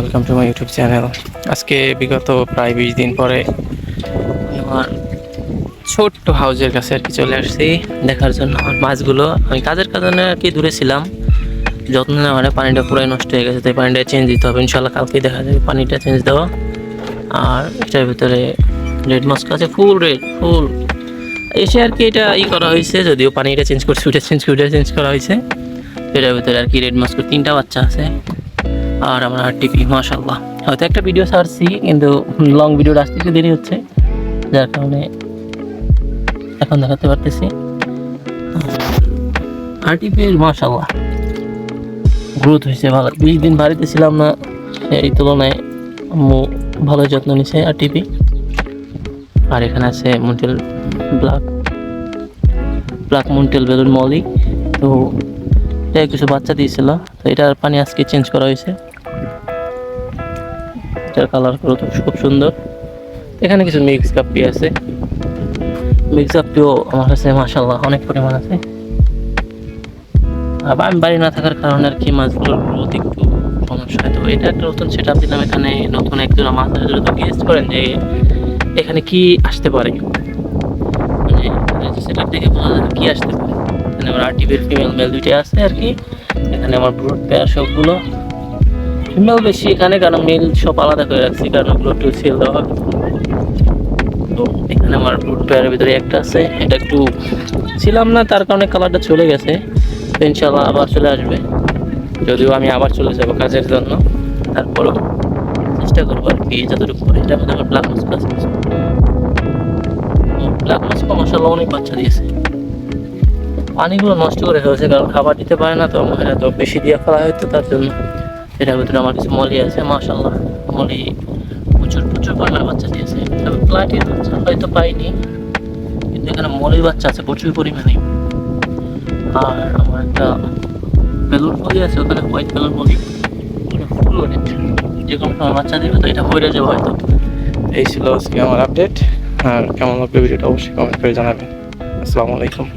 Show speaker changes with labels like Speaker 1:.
Speaker 1: Welcome to my YouTube channel. আজকে বিগত প্রায় 20 দিন পরে আমার ছোট্ট হাউজের কাছে আর কি চলে আসছি দেখার জন্য আমার মাছগুলো। আমি কাজের কারণে আর কি দূরে ছিলাম, যত্ন নেওয়া হয় না, পানিটা পুরাই নষ্ট হয়ে গেছে, তাই পানিটা চেঞ্জ দিতে হবে। ইনশাল্লাহ কালকেই দেখা যাবে পানিটা চেঞ্জ দেওয়া। আর এটার ভিতরে রেড মাস্ক আছে, ফুল রেড, ফুল এসে আর কি এটা করা হয়েছে, যদিও পানিটা চেঞ্জ করছে, ওইটা চেঞ্জ করা হয়েছে। এটার ভিতরে আর কি রেড মাস্কের 3টা বাচ্চা আছে। আর আমার টিপি মাশাআল্লাহ, হয়তো একটা ভিডিও ছাড়ছি কিন্তু লং ভিডিওটা আসতে একটু দেরি হচ্ছে, যার কারণে এখন দেখাতে পারতেছি। আর টিপির মাশাআল্লাহ গ্রোথ হয়েছে ভালো। 20 দিন বাড়িতে ছিলাম না, সেই তুলনায় আম্মু ভালো যত্ন নিছে আর টিপি। আর এখানে আছে মুন্টেল ব্ল্যাক মুন্টেল বেলুন মলি। তো এটা কিছু বাচ্চা দিয়েছিল, তো এটার পানি আজকে চেঞ্জ করা হয়েছে। এটার কালার খুব সুন্দর। এখানে কিছু মিক্স গাপ্পি আছে, মিক্স গাপ্পিও আমার কাছে মাশাআল্লাহ অনেক পরিমাণ আছে। আবার আমি বাড়ি না থাকার কারণে আর কি মাছগুলোর গ্রোথ একটু সমস্যা হয়। তো এটা একটা নতুন সেট আপ দিলাম এখানে। নতুন একজন মাছ তো গেস্ট করেন যে এখানে কি আসতে পারে, মানে সেট আপ দেখে বোঝা যায় কি আসতে পারে। এখানে আমার আরটিভির ফিমেল মেল দুইটাই আছে আর কি। এখানে আমার ব্রুড পেয়ার সবগুলো, ফিমেল বেশি এখানে, কারণ মেল সব আলাদা করে রাখছি, কারণ ওগুলো একটু সেল দেওয়া হবে। তো এখানে আমার ব্রুড পেয়ারের ভিতরে একটা আছে, এটা একটু ছিলাম না তার কারণে কালারটা চলে গেছে। তো ইনশাল্লাহ আবার চলে আসবে, যদিও আমি আবার চলে যাবো কাজের জন্য। তারপরও চেষ্টা করবো আর কি যতটুকু। এটার মধ্যে আমার ব্ল্যাক মাস্ক আছে, ব্ল্যাক মাস্ক মাশাআল্লাহ অনেক বাচ্চা দিয়েছে। পানিগুলো নষ্ট করে ফেলছে, কারণ খাবার দিতে পারে না, তো এটা তো বেশি দিয়ে ফেলা হয়তো, তার জন্য। এটার ভিতরে আমার কিছু মলি আছে মাশাআল্লাহ, মলি প্রচুর পরিমাণে বাচ্চা দিয়েছে। তবে প্লাটির বাচ্চা হয়তো পাইনি, কিন্তু এখানে মলির বাচ্চা আছে প্রচুর পরিমাণে। আর আমার একটা বেলুন মলি আছে, ওখানে হোয়াইট বেলুন মলি, ওটা ফুল ওয়েট, যে কোনো সময় বাচ্চা দিবে, তো এটা হয়ে যাবে হয়তো। এই ছিল আজকে আমার আপডেট। আর কেমন লাগবে ভিডিওটা অবশ্যই কমেন্ট করে জানাবেন। আসসালামু আলাইকুম।